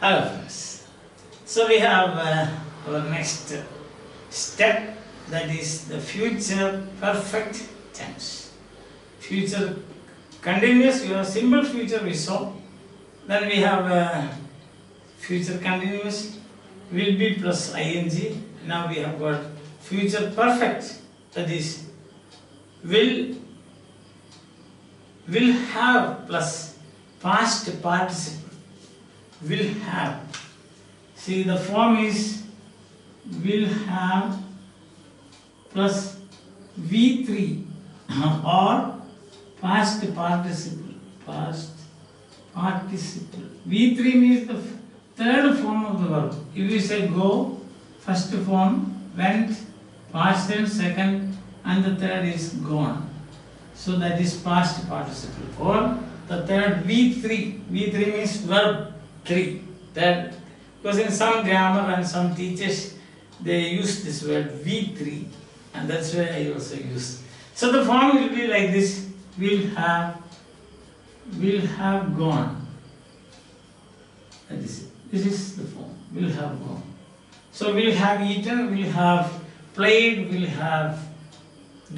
Hello friends. So we have our next step, that is the future perfect tense. Future continuous, we have simple future we saw. Then we have future continuous, will be plus ing. Now we have got future perfect, that is will have plus past participle. Will have. See, the form is will have plus V3 or past participle. Past participle. V3 means the third form of the verb. If you say go, first form, went, past tense, second, and the third is gone. So that is past participle. Or the third V3. V3 means verb 3. That, because in some grammar and some teachers they use this word V3, and that's why I also use. So the form will be like this: will have gone. That is it. This is the form. Will have gone. So will have eaten, will have played, will have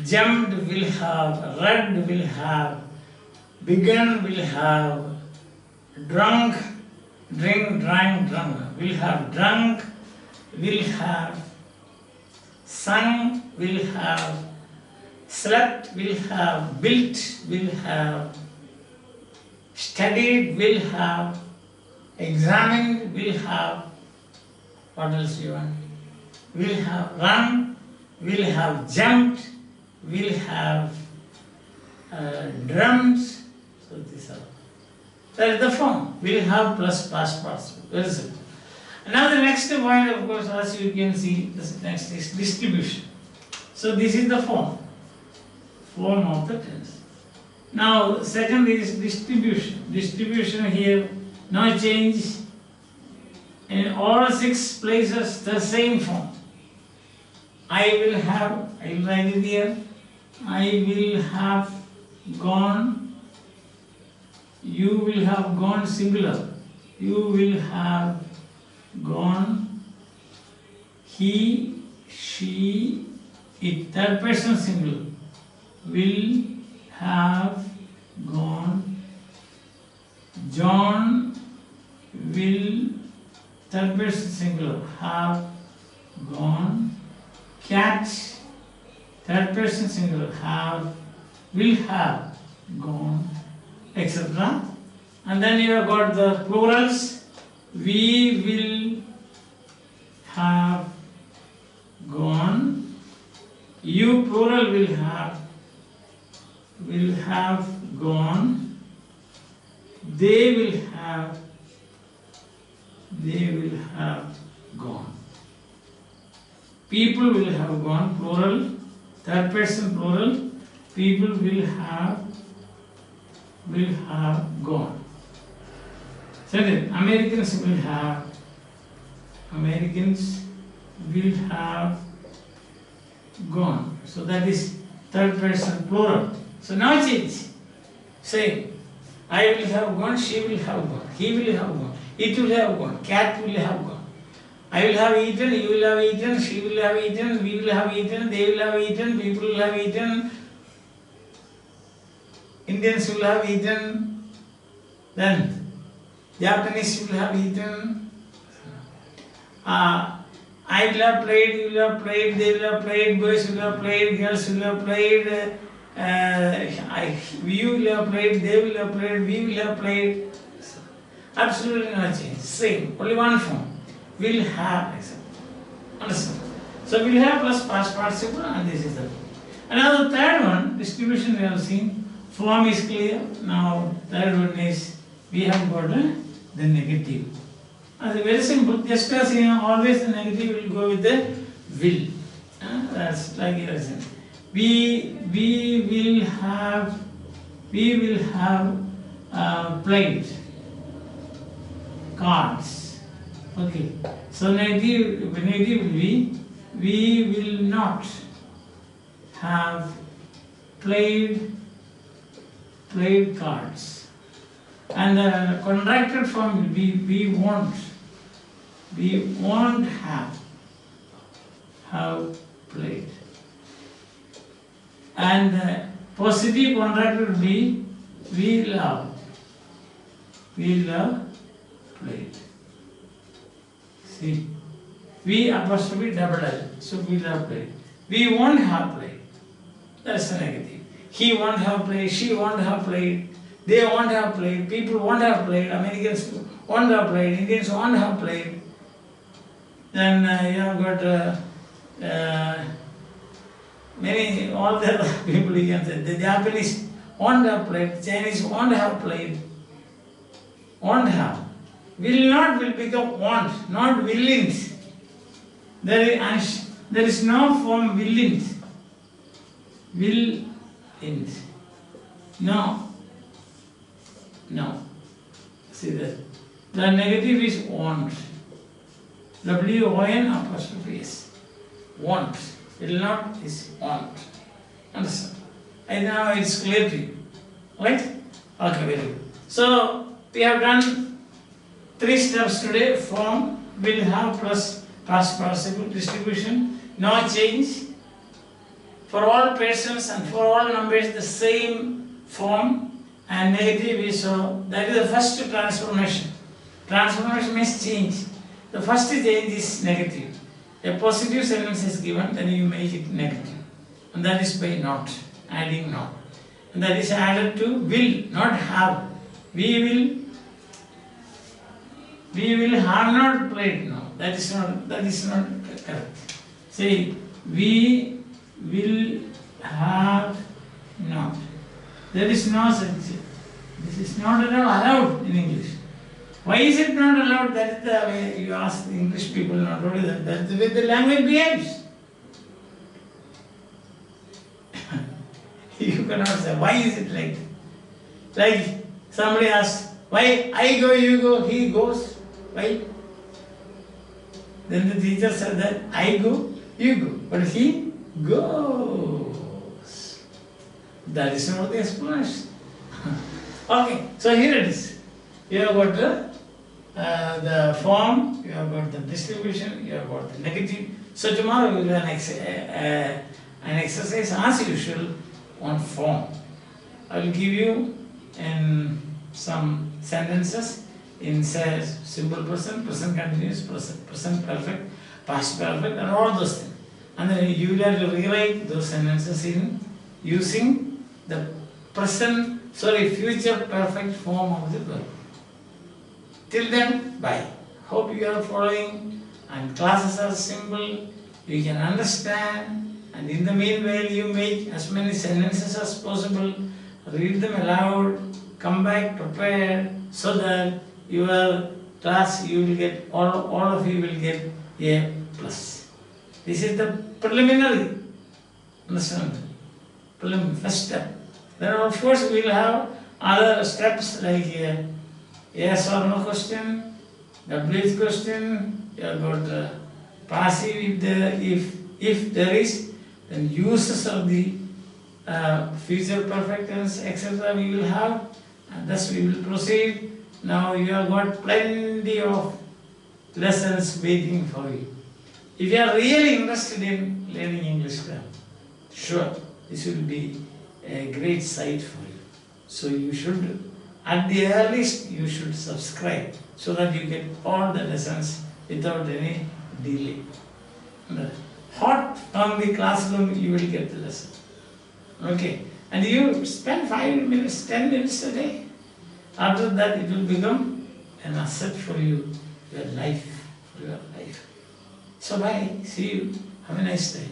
jumped, will have read, will have begun, will have drunk. Drink, drank, drunk. Will have drunk, will have sung, will have slept, will have built, will have studied, will have examined, will have, what else you want? Will have run, will have jumped, will have drummed. So these are. That is the form. Will have plus past participle. Very simple. And now the next point, of course, as you can see, this next is distribution. So this is the form of the tense. Now second is distribution. Distribution here, no change. In all 6 places the same form. I will write it here. I will have gone. You will have gone, singular. You will have gone. He, she, it. Third person singular. Will have gone. John will, third person singular, have gone. Cat, third person singular, will have gone, etc. And then you have got the plurals. We will have gone. You plural will have gone. They will have gone. People will have gone, plural. Third person plural. People will have gone. Second, Americans will have gone. So that is third person plural. So now change. Say, I will have gone, she will have gone, he will have gone, it will have gone, cat will have gone. I will have eaten, you will have eaten, she will have eaten, we will have eaten, they will have eaten, people will have eaten, Indians will have eaten, then Japanese will have eaten. I will have played, you will have played, they will have played, boys will have played, girls will have played, you will have played, they will have played, we will have played. Absolutely no change. Same, only one form. Will have, etc. Understand? So will have plus past participle, and this is the. And now the third one, distribution we have seen. Form is clear. Now third one is we have got the negative. And very simple. Just as always the negative will go with the will. That's like you are saying. We will have played cards. Okay. So negative will be we will not have played cards. And the contracted form will be we won't We won't have played. And the positive contract would be we'll have played. See, we apostrophe double L, so we'll have played. We won't have played. That's the negative. He won't have played, she won't have played, they won't have played, people won't have played, Americans won't have played, Indians won't have played. Then you have got many, all the other people you can say. The Japanese won't have played, Chinese won't have played, won't have. Will not will become want, not willing's. There is no form willing's. Will in. No. See that. The negative is want. W-O-N apostrophe S. Want. Will not is want. Understand? And now it's clear to you. Right? Okay, very good. So we have done 3 steps today. Form, will have plus past participle, distribution, no change. For all persons and for all numbers the same form, and negative is so. That is the first transformation. Transformation means change. The first change is negative. A positive sentence is given, then you make it negative. And that is by not, adding not. And that is added to will, not have. We will have not played. No, that is not correct. Say, we will have not. There is no such. This is not at all allowed in English. Why is it not allowed? That is the way you ask the English people, not only that. That is the way the language behaves. You cannot say, why is it like that? Like somebody asks, why I go, you go, he goes. Why? Then the teacher said that I go, you go, but he goes. That is not the explanation. Okay, so here it is. You have got the form, you have got the distribution, you have got the negative. So tomorrow we will have an exercise as usual on form. I will give you some sentences in simple present, present continuous, present perfect, past perfect, and all those things. And then you will have to rewrite those sentences in using the future perfect form of the verb. Till then, bye. Hope you are following, and classes are simple, you can understand, and in the meanwhile you make as many sentences as possible, read them aloud, come back prepared, so that your class you will get, all of you will get A+. This is the preliminary, understand? First step. Then of course we will have other steps like yes or no question, WH question, you have got passive if there is, then uses of the future perfect tense, etc. we will have, and thus we will proceed. Now you have got plenty of lessons waiting for you. If you are really interested in learning English grammar, sure, this will be a great site for you. So you should, at the earliest, you should subscribe so that you get all the lessons without any delay. Hot from the classroom, you will get the lesson. Okay, and you spend 5 minutes, 10 minutes a day. After that, it will become an asset for you, your life, for your life. So bye, see you, have a nice day.